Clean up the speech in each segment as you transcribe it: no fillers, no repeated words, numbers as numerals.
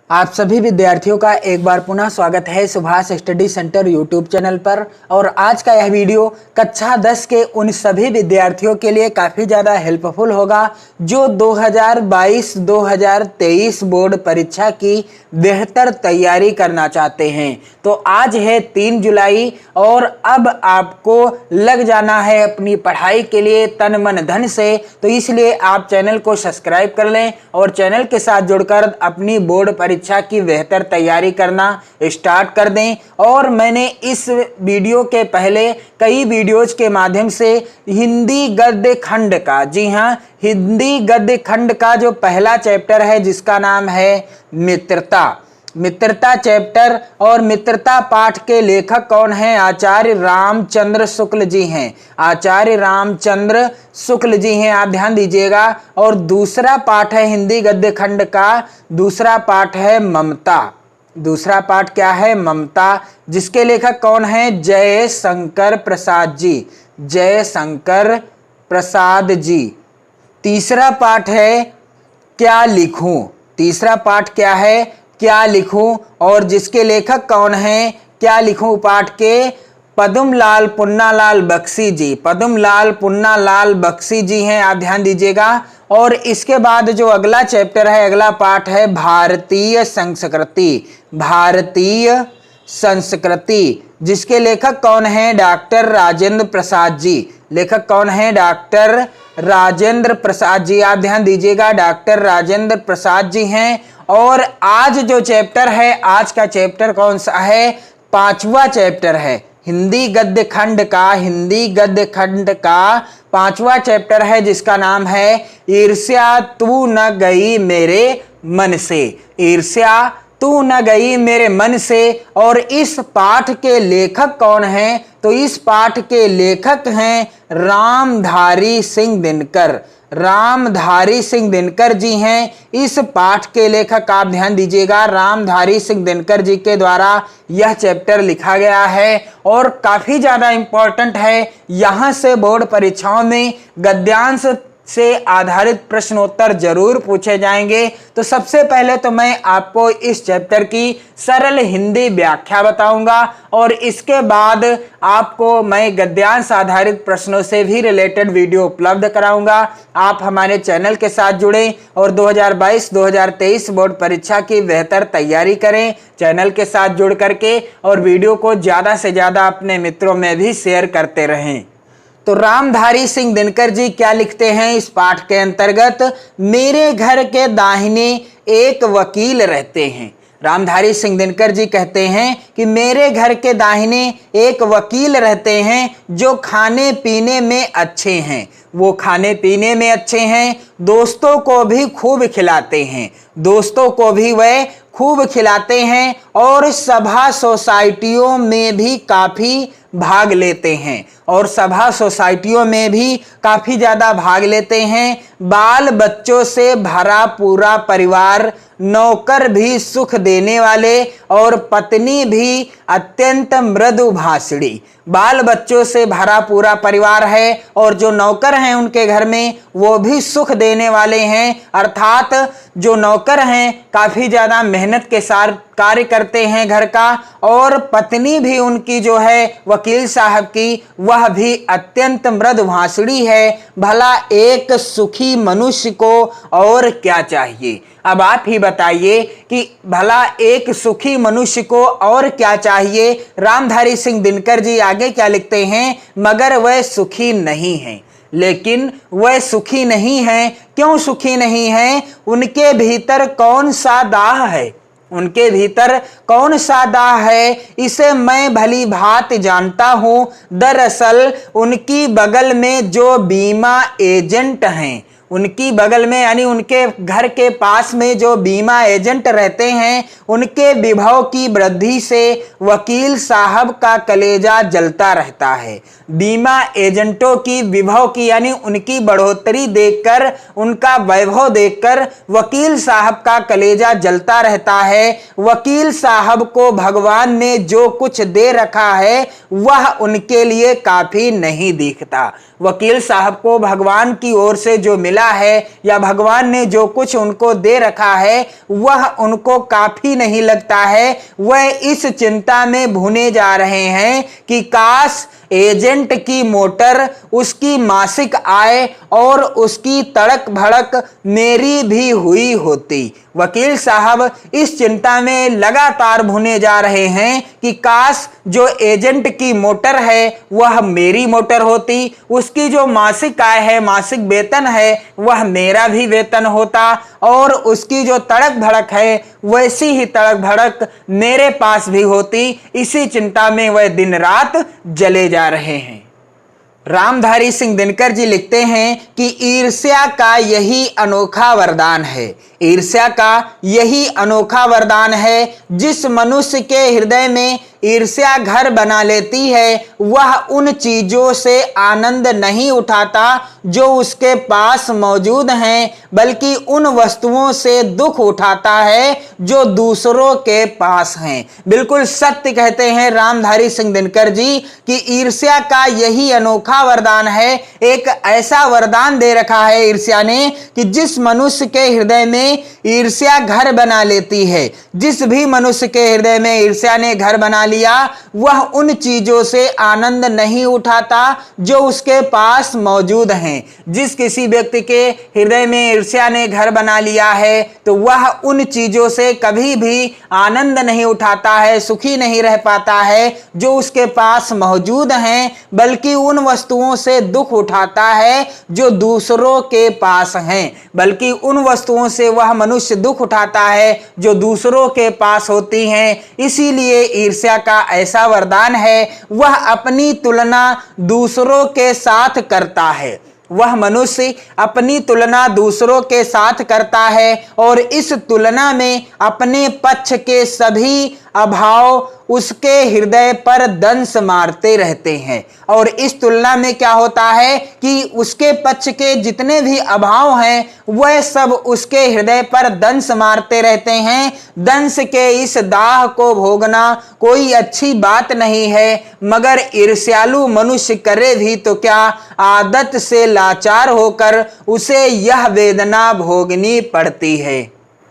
आप सभी विद्यार्थियों का एक बार पुनः स्वागत है Subhash study centre YouTube channel पर। और आज का यह वीडियो कक्षा 10 के उन सभी विद्यार्थियों के लिए काफ़ी ज़्यादा हेल्पफुल होगा जो 2022-2023 बोर्ड परीक्षा की बेहतर तैयारी करना चाहते हैं। तो आज है 3 जुलाई और अब आपको लग जाना है अपनी पढ़ाई के लिए तन मन धन से। तो इसलिए आप चैनल को सब्सक्राइब कर लें और चैनल के साथ जुड़कर अपनी बोर्ड परीक्षा की बेहतर तैयारी करना स्टार्ट कर दें। और मैंने इस वीडियो के पहले कई वीडियोज के माध्यम से हिंदी गद्य खंड का, जी हाँ, हिंदी गद्य खंड का जो पहला चैप्टर है जिसका नाम है मित्रता चैप्टर, और मित्रता पाठ के लेखक कौन हैं? आचार्य रामचंद्र शुक्ल जी हैं। आचार्य रामचंद्र शुक्ल जी हैं, आप ध्यान दीजिएगा। और दूसरा पाठ है हिंदी गद्य खंड का, दूसरा पाठ है ममता। दूसरा पाठ क्या है? ममता, जिसके लेखक कौन है? जयशंकर प्रसाद जी, जयशंकर प्रसाद जी। तीसरा पाठ है क्या लिखूं। तीसरा पाठ क्या है? क्या लिखूं, और जिसके लेखक कौन हैं? क्या लिखूं पाठ के पद्मलाल पुन्नालाल बख्शी जी, पद्मलाल पुन्नालाल बख्शी जी हैं, आप ध्यान दीजिएगा। और इसके बाद जो अगला चैप्टर है, अगला पाठ है भारतीय संस्कृति। भारतीय संस्कृति, जिसके लेखक कौन हैं? डॉक्टर राजेंद्र प्रसाद जी। लेखक कौन है? डॉक्टर राजेंद्र प्रसाद जी, आप ध्यान दीजिएगा, डॉक्टर राजेंद्र प्रसाद जी हैं। और आज जो चैप्टर है, आज का चैप्टर कौन सा है? 5वां चैप्टर है हिंदी गद्य खंड का, हिंदी गद्य खंड का 5वां चैप्टर है जिसका नाम है ईर्ष्या तू न गई मेरे मन से। ईर्ष्या तू न गई मेरे मन से। और इस पाठ के लेखक कौन हैं? तो इस पाठ के लेखक हैं रामधारी सिंह दिनकर। रामधारी सिंह दिनकर जी हैं इस पाठ के लेखक, आप ध्यान दीजिएगा। रामधारी सिंह दिनकर जी के द्वारा यह चैप्टर लिखा गया है और काफी ज्यादा इंपॉर्टेंट है। यहां से बोर्ड परीक्षाओं में गद्यांश से आधारित प्रश्नोत्तर जरूर पूछे जाएंगे। तो सबसे पहले तो मैं आपको इस चैप्टर की सरल हिंदी व्याख्या बताऊंगा और इसके बाद आपको मैं गद्यांश आधारित प्रश्नों से भी रिलेटेड वीडियो उपलब्ध कराऊंगा। आप हमारे चैनल के साथ जुड़ें और 2022-2023 बोर्ड परीक्षा की बेहतर तैयारी करें चैनल के साथ जुड़ करके, और वीडियो को ज़्यादा से ज़्यादा अपने मित्रों में भी शेयर करते रहें। तो रामधारी सिंह दिनकर जी क्या लिखते हैं इस पाठ के अंतर्गत? मेरे घर के दाहिने एक वकील रहते हैं। रामधारी सिंह दिनकर जी कहते हैं कि मेरे घर के दाहिने एक वकील रहते हैं जो खाने पीने में अच्छे हैं। वो खाने पीने में अच्छे हैं, दोस्तों को भी खूब खिलाते हैं। दोस्तों को भी वह खूब खिलाते हैं और सभा सोसाइटियों में भी काफ़ी भाग लेते हैं। और सभा सोसाइटियों में भी काफ़ी ज़्यादा भाग लेते हैं। बाल बच्चों से भरा पूरा परिवार, नौकर भी सुख देने वाले और पत्नी भी अत्यंत मृदु भाषिणी। बाल बच्चों से भरा पूरा परिवार है और जो नौकर हैं उनके घर में वो भी सुख देने वाले हैं, अर्थात जो नौकर हैं काफ़ी ज़्यादा मेहनत के साथ कार्य करते हैं घर का। और पत्नी भी उनकी जो है वकील साहब की, वह भी अत्यंत मृदुभाषिणी है। भला एक सुखी मनुष्य को और क्या चाहिए? अब आप ही बताइए कि भला एक सुखी मनुष्य को और क्या चाहिए? रामधारी सिंह दिनकर जी आगे क्या लिखते हैं? मगर वह सुखी नहीं है। लेकिन वह सुखी नहीं है। क्यों सुखी नहीं है? उनके भीतर कौन सा दाह है? उनके भीतर कौन सा दाह है? इसे मैं भली भांति जानता हूं। दरअसल उनकी बगल में जो बीमा एजेंट हैं, उनकी बगल में यानी उनके घर के पास में जो बीमा एजेंट रहते हैं, उनके विभव की वृद्धि से वकील साहब का कलेजा जलता रहता है। बीमा एजेंटों की विभव की यानी उनकी बढ़ोतरी देखकर, उनका वैभव देखकर वकील साहब का कलेजा जलता रहता है। वकील साहब को भगवान ने जो कुछ दे रखा है वह उनके लिए काफी नहीं दिखता। वकील साहब को भगवान की ओर से जो मिला मिला है या भगवान ने जो कुछ उनको दे रखा है वह उनको काफी नहीं लगता है, वह इस चिंता में भुने जा रहे हैं कि काश एजेंट की मोटर, उसकी मासिक आय और उसकी तड़क भड़क मेरी भी हुई होती। वकील साहब इस चिंता में लगातार भुने जा रहे हैं कि काश जो एजेंट की मोटर है वह मेरी मोटर होती, उसकी जो मासिक आय है, मासिक वेतन है, वह मेरा भी वेतन होता और उसकी जो तड़क भड़क है वैसी ही तड़क भड़क मेरे पास भी होती। इसी चिंता में वह दिन रात जले जा रहे हैं। रामधारी सिंह दिनकर जी लिखते हैं कि ईर्ष्या का यही अनोखा वरदान है। ईर्ष्या का यही अनोखा वरदान है। जिस मनुष्य के हृदय में ईर्ष्या घर बना लेती है वह उन चीजों से आनंद नहीं उठाता जो उसके पास मौजूद हैं, बल्कि उन वस्तुओं से दुख उठाता है जो दूसरों के पास हैं। बिल्कुल सत्य कहते हैं रामधारी सिंह दिनकर जी कि ईर्ष्या का यही अनोखा वरदान है। एक ऐसा वरदान दे रखा है ईर्ष्या ने कि जिस मनुष्य के हृदय में ईर्ष्या घर बना लेती है, जिस भी मनुष्य के हृदय में ईर्ष्या ने घर बना लिया वह उन चीजों से आनंद नहीं उठाता जो उसके पास मौजूद हैं। जिस किसी व्यक्ति के हृदय में ईर्ष्या ने घर बना लिया है तो वह उन चीजों से कभी भी आनंद नहीं उठाता है, सुखी नहीं रह पाता है जो उसके पास मौजूद हैं, बल्कि उन वस्तुओं से दुख उठाता है जो दूसरों के पास हैं। बल्कि उन वस्तुओं से वह मनुष्य दुख उठाता है जो दूसरों के पास होती हैं। इसीलिए ईर्ष्या का ऐसा वरदान है, वह अपनी तुलना दूसरों के साथ करता है। वह मनुष्य अपनी तुलना दूसरों के साथ करता है और इस तुलना में अपने पक्ष के सभी अभाव उसके हृदय पर दंश मारते रहते हैं। और इस तुलना में क्या होता है कि उसके पक्ष के जितने भी अभाव हैं वह सब उसके हृदय पर दंश मारते रहते हैं। दंश के इस दाह को भोगना कोई अच्छी बात नहीं है, मगर ईर्ष्यालु मनुष्य करे भी तो क्या, आदत से लाचार होकर उसे यह वेदना भोगनी पड़ती है।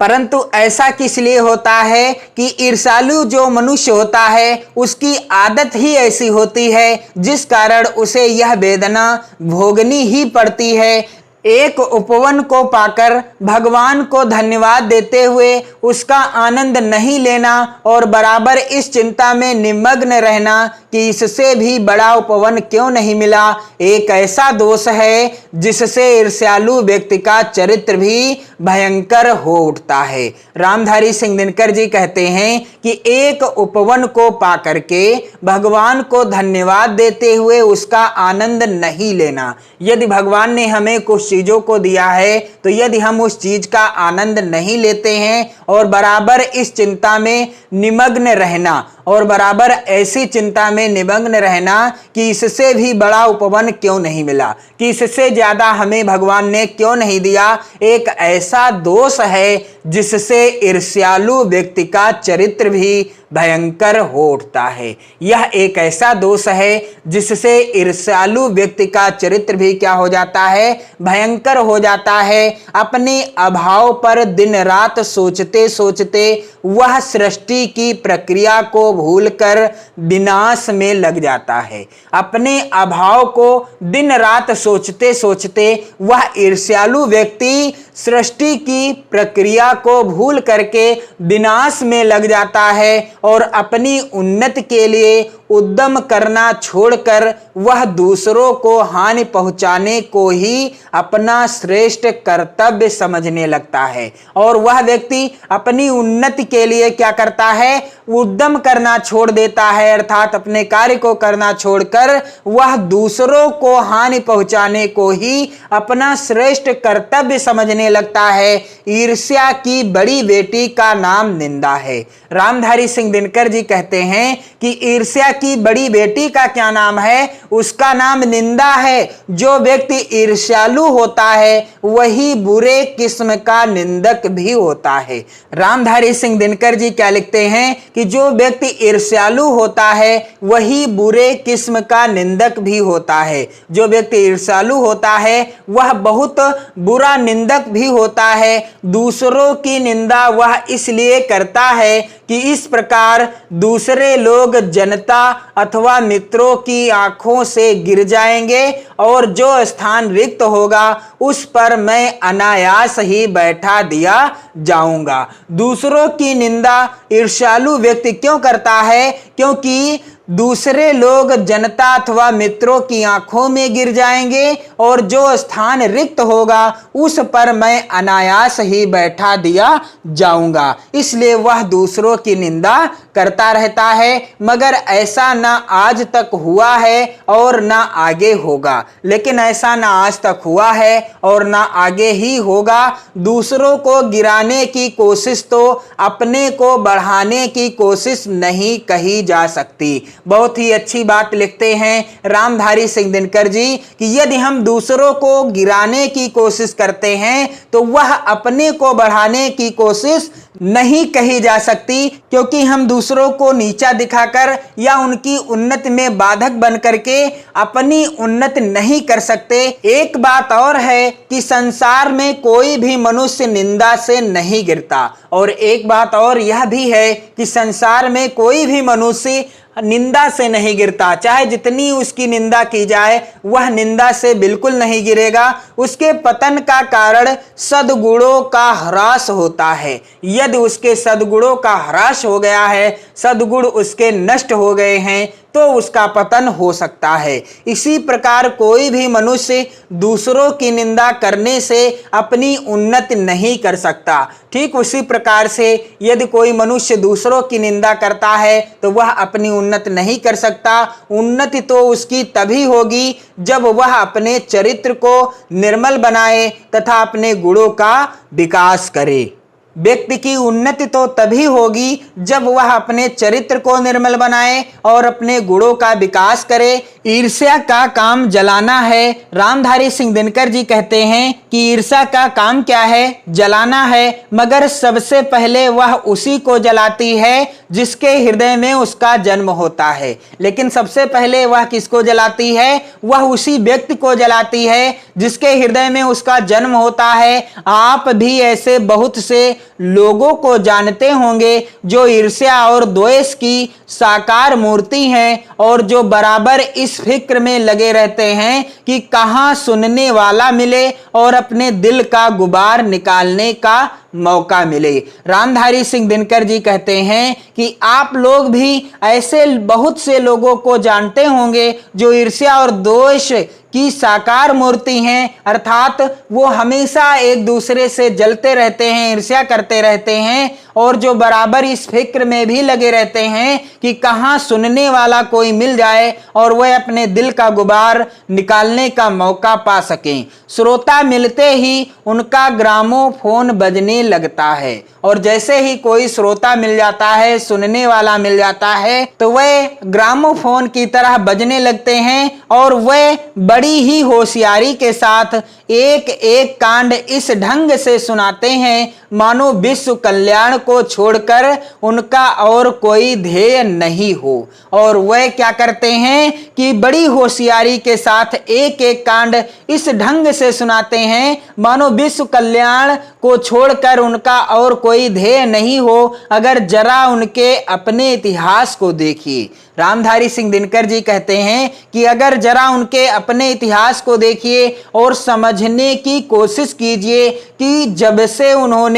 परंतु ऐसा किस लिए होता है कि ईर्ष्यालु जो मनुष्य होता है उसकी आदत ही ऐसी होती है जिस कारण उसे यह वेदना भोगनी ही पड़ती है। एक उपवन को पाकर भगवान को धन्यवाद देते हुए उसका आनंद नहीं लेना और बराबर इस चिंता में निमग्न रहना कि इससे भी बड़ा उपवन क्यों नहीं मिला, एक ऐसा दोष है जिससे ईर्ष्यालु व्यक्ति का चरित्र भी भयंकर हो उठता है। रामधारी सिंह दिनकर जी कहते हैं कि एक उपवन को पाकर के भगवान को धन्यवाद देते हुए उसका आनंद नहीं लेना। यदि भगवान ने हमें कुछ चीजों को दिया है तो यदि हम उस चीज का आनंद नहीं लेते हैं और बराबर इस चिंता में निमग्न रहना और बराबर ऐसी चिंता में निमग्न रहना कि इससे भी बड़ा उपवन क्यों नहीं मिला, कि इससे ज्यादा हमें भगवान ने क्यों नहीं दिया, एक ऐसा दोष है जिससे ईर्ष्यालु व्यक्ति का चरित्र भी भयंकर हो उठता है। यह एक ऐसा दोष है जिससे ईर्ष्यालु व्यक्ति का चरित्र भी क्या हो जाता है, भयंकर हो जाता है। अपने अभाव पर दिन रात सोचते सोचते वह सृष्टि की प्रक्रिया को भूलकर विनाश में लग जाता है। अपने अभाव को दिन रात सोचते सोचते वह ईर्ष्यालु व्यक्ति सृष्टि की प्रक्रिया को भूल करके विनाश में लग जाता है और अपनी उन्नति के लिए उद्यम करना छोड़कर वह दूसरों को हानि पहुंचाने को ही अपना श्रेष्ठ कर्तव्य समझने लगता है। और वह व्यक्ति अपनी उन्नति के लिए क्या करता है, उद्यम करना छोड़ देता है, अर्थात अपने कार्य को करना छोड़कर वह दूसरों को हानि पहुंचाने को ही अपना श्रेष्ठ कर्तव्य समझने लगता है। ईर्ष्या की बड़ी बेटी का नाम निंदा है। रामधारी सिंह दिनकर जी कहते हैं कि ईर्ष्या की बड़ी बेटी का क्या नाम है, उसका नाम निंदा है। जो व्यक्ति ईर्ष्यालु होता है वही बुरे किस्म का निंदक भी होता है। रामधारी सिंह दिनकर जी क्या लिखते हैं कि जो व्यक्ति ईर्ष्यालु होता है वही बुरे किस्म का निंदक भी होता है। जो व्यक्ति ईर्ष्यालु होता है वह बहुत बुरा निंदक भी होता है। दूसरों की निंदा वह इसलिए करता है कि इस प्रकार दूसरे लोग जनता अथवा मित्रों की आंखों से गिर जाएंगे और जो स्थान रिक्त होगा उस पर मैं अनायास ही बैठा दिया जाऊंगा। दूसरों की निंदा ईर्ष्यालु व्यक्ति क्यों करता है? क्योंकि दूसरे लोग जनता अथवा मित्रों की आंखों में गिर जाएंगे और जो स्थान रिक्त होगा उस पर मैं अनायास ही बैठा दिया जाऊंगा, इसलिए वह दूसरों की निंदा करता रहता है। मगर ऐसा ना आज तक हुआ है और ना आगे होगा। लेकिन ऐसा ना आज तक हुआ है और ना आगे ही होगा। दूसरों को गिराने की कोशिश तो अपने को बढ़ाने की कोशिश नहीं कही जा सकती। बहुत ही अच्छी बात लिखते हैं रामधारी सिंह दिनकर जी कि यदि हम दूसरों को गिराने की कोशिश करते हैं तो वह अपने को बढ़ाने की कोशिश नहीं कही जा सकती, क्योंकि हम दूसरों को नीचा दिखाकर या उनकी उन्नति में बाधक बन करके अपनी उन्नति नहीं कर सकते। एक बात और है कि संसार में कोई भी मनुष्य निंदा से नहीं गिरता, और एक बात और यह भी है कि संसार में कोई भी मनुष्य निंदा से नहीं गिरता। चाहे जितनी उसकी निंदा की जाए वह निंदा से बिल्कुल नहीं गिरेगा। उसके पतन का कारण सद्गुणों का ह्रास होता है। यदि उसके सद्गुणों का ह्रास हो गया है, सद्गुण उसके नष्ट हो गए हैं, तो उसका पतन हो सकता है। इसी प्रकार कोई भी मनुष्य दूसरों की निंदा करने से अपनी उन्नति नहीं कर सकता। ठीक उसी प्रकार से यदि कोई मनुष्य दूसरों की निंदा करता है तो वह अपनी उन्नति नहीं कर सकता। उन्नति तो उसकी तभी होगी जब वह अपने चरित्र को निर्मल बनाए तथा अपने गुणों का विकास करे। व्यक्ति की उन्नति तो तभी होगी जब वह अपने चरित्र को निर्मल बनाए और अपने गुणों का विकास करे। ईर्ष्या का काम जलाना है। रामधारी सिंह दिनकर जी कहते हैं कि ईर्ष्या का काम क्या है? जलाना है, मगर सबसे पहले वह उसी को जलाती है जिसके हृदय में उसका जन्म होता है। लेकिन सबसे पहले वह किसको जलाती है? वह उसी व्यक्ति को जलाती है जिसके हृदय में उसका जन्म होता है। आप भी ऐसे बहुत से लोगों को जानते होंगे जो ईर्ष्या और द्वेष की साकार मूर्ति हैं और जो बराबर इस फिक्र में लगे रहते हैं कि कहां सुनने वाला मिले और अपने दिल का गुबार निकालने का मौका मिले। रामधारी सिंह दिनकर जी कहते हैं कि आप लोग भी ऐसे बहुत से लोगों को जानते होंगे जो ईर्ष्या और द्वेष की साकार मूर्ति हैं, अर्थात वो हमेशा एक दूसरे से जलते रहते हैं, ईर्ष्या करते रहते हैं और जो बराबर इस फिक्र में भी लगे रहते हैं कि कहां सुनने वाला कोई मिल जाए और वह अपने दिल का गुबार निकालने का मौका पा सकें। श्रोता मिलते ही उनका ग्रामोफोन बजने लगता है, और जैसे ही कोई श्रोता मिल जाता है, सुनने वाला मिल जाता है, तो वह ग्रामोफोन की तरह बजने लगते हैं और वह बड़ी ही होशियारी के साथ एक एक कांड इस ढंग से सुनाते हैं मानो विश्व कल्याण को छोड़कर उनका और कोई ध्येय नहीं हो। और वह क्या करते हैं कि बड़ी होशियारी के साथ एक एक कांड इस ढंग से सुनाते हैं मानो विश्व कल्याण को छोड़कर उनका और कोई ध्येय नहीं हो। अगर जरा उनके अपने इतिहास को देखिए, रामधारी सिंह दिनकर जी कहते हैं कि अगर जरा उनके अपने इतिहास को देखिए और समझने की कोशिश कीजिए कि जब से उन्होंने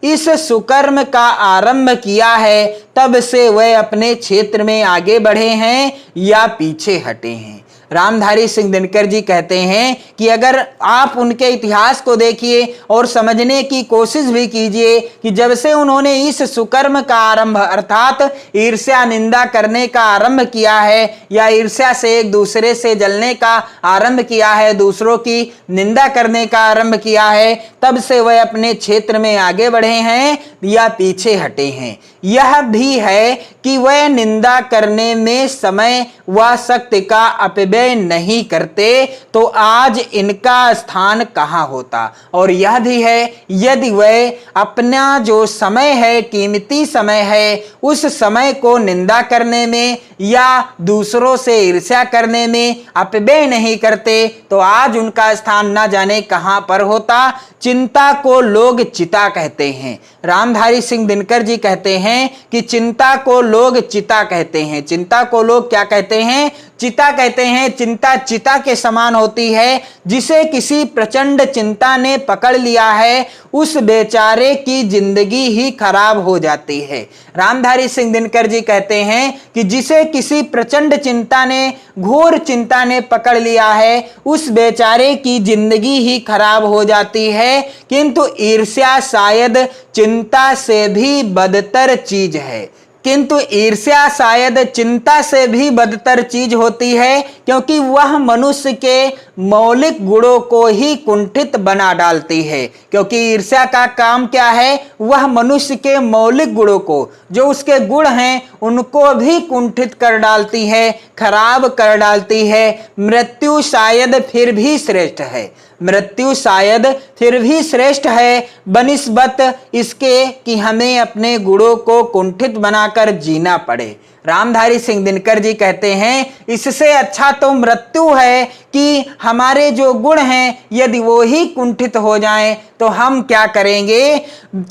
इस सुकर्म का आरंभ किया है तब से वह अपने क्षेत्र में आगे बढ़े हैं या पीछे हटे हैं। रामधारी सिंह दिनकर जी कहते हैं कि अगर आप उनके इतिहास को देखिए और समझने की कोशिश भी कीजिए कि जब से उन्होंने इस सुकर्म का आरंभ अर्थात ईर्ष्या निंदा करने का आरंभ किया है या ईर्ष्या से एक दूसरे से जलने का आरंभ किया है, दूसरों की निंदा करने का आरंभ किया है, तब से वह अपने क्षेत्र में आगे बढ़े हैं या पीछे हटे हैं। यह भी है कि वह निंदा करने में समय व शक्ति का अपव्यय विजय नहीं करते तो आज इनका स्थान कहाँ होता। और यह भी है, यदि वह अपना जो समय है, कीमती समय है, उस समय को निंदा करने में या दूसरों से ईर्ष्या करने में अपव्यय नहीं करते तो आज उनका स्थान न जाने कहां पर होता। चिंता को लोग चिता कहते हैं। रामधारी सिंह दिनकर जी कहते हैं कि चिंता को लोग चिता कहते हैं। चिंता को लोग क्या कहते हैं? चिता कहते हैं। चिंता चिता के समान होती है। जिसे किसी प्रचंड चिंता ने पकड़ लिया है उस बेचारे की जिंदगी ही खराब हो जाती है। रामधारी सिंह दिनकर जी कहते हैं कि जिसे किसी प्रचंड चिंता ने, घोर चिंता ने पकड़ लिया है उस बेचारे की जिंदगी ही खराब हो जाती है। किंतु ईर्ष्या शायद चिंता से भी बदतर चीज है। किंतु ईर्ष्या शायद चिंता से भी बदतर चीज होती है, क्योंकि वह मनुष्य के मौलिक गुणों को ही कुंठित बना डालती है। क्योंकि ईर्ष्या का काम क्या है? वह मनुष्य के मौलिक गुणों को, जो उसके गुण हैं, उनको भी कुंठित कर डालती है, खराब कर डालती है। मृत्यु शायद फिर भी श्रेष्ठ है। मृत्यु शायद फिर भी श्रेष्ठ है बनिस्बत इसके कि हमें अपने गुणों को कुंठित बनाकर जीना पड़े। रामधारी सिंह दिनकर जी कहते हैं इससे अच्छा तो मृत्यु है कि हमारे जो गुण हैं यदि वो ही कुंठित हो जाएं तो हम क्या करेंगे।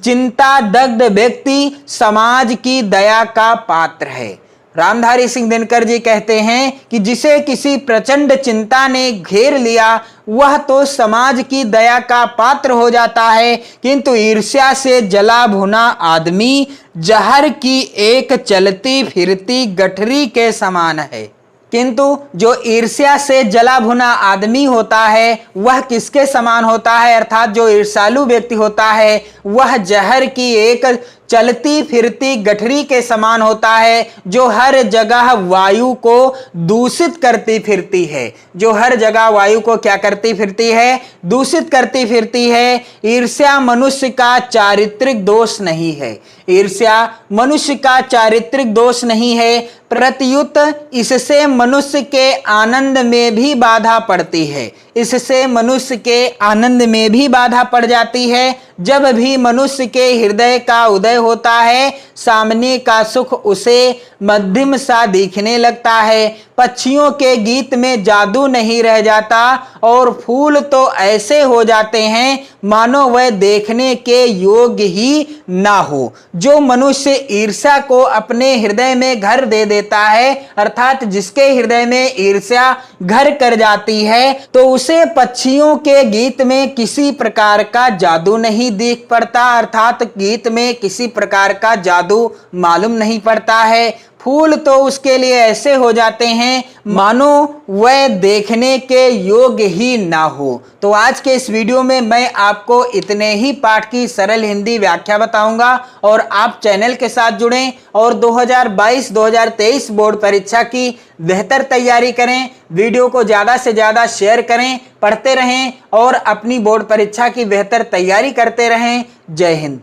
चिंता दग्ध व्यक्ति समाज की दया का पात्र है। रामधारी सिंह दिनकर जी कहते हैं कि जिसे किसी प्रचंड चिंता ने घेर लिया वह तो समाज की दया का पात्र हो जाता है। किंतु ईर्ष्या से जला भुना आदमी जहर की एक चलती फिरती गठरी के समान है। किंतु जो ईर्ष्या से जला भुना आदमी होता है वह किसके समान होता है? अर्थात जो ईर्ष्यालु व्यक्ति होता है वह जहर की एक चलती फिरती गठरी के समान होता है, जो हर जगह वायु को दूषित करती फिरती है। जो हर जगह वायु को क्या करती फिरती है? दूषित करती फिरती है। ईर्ष्या मनुष्य का चारित्रिक दोष नहीं है। ईर्ष्या मनुष्य का चारित्रिक दोष नहीं है, प्रत्युत इससे मनुष्य के आनंद में भी बाधा पड़ती है। इससे मनुष्य के आनंद में भी बाधा पड़ जाती है। जब भी मनुष्य के हृदय का उदय होता है सामने का सुख उसे मध्यम सा दिखने लगता है। पक्षियों के गीत में जादू नहीं रह जाता और फूल तो ऐसे हो जाते हैं मानो वह देखने के योग्य ही ना हो। जो मनुष्य ईर्ष्या को अपने हृदय में घर दे देता है, अर्थात जिसके हृदय में ईर्ष्या घर कर जाती है, तो उसे पक्षियों के गीत में किसी प्रकार का जादू नहीं दिख पड़ता, अर्थात गीत में किसी प्रकार का जादू मालूम नहीं पड़ता है। फूल तो उसके लिए ऐसे हो जाते हैं मानो वह देखने के योग्य ही ना हो। तो आज के इस वीडियो में मैं आपको इतने ही पाठ की सरल हिंदी व्याख्या बताऊंगा और आप चैनल के साथ जुड़ें और 2022-2023 बोर्ड परीक्षा की बेहतर तैयारी करें। वीडियो को ज़्यादा से ज़्यादा शेयर करें, पढ़ते रहें और अपनी बोर्ड परीक्षा की बेहतर तैयारी करते रहें। जय हिंद।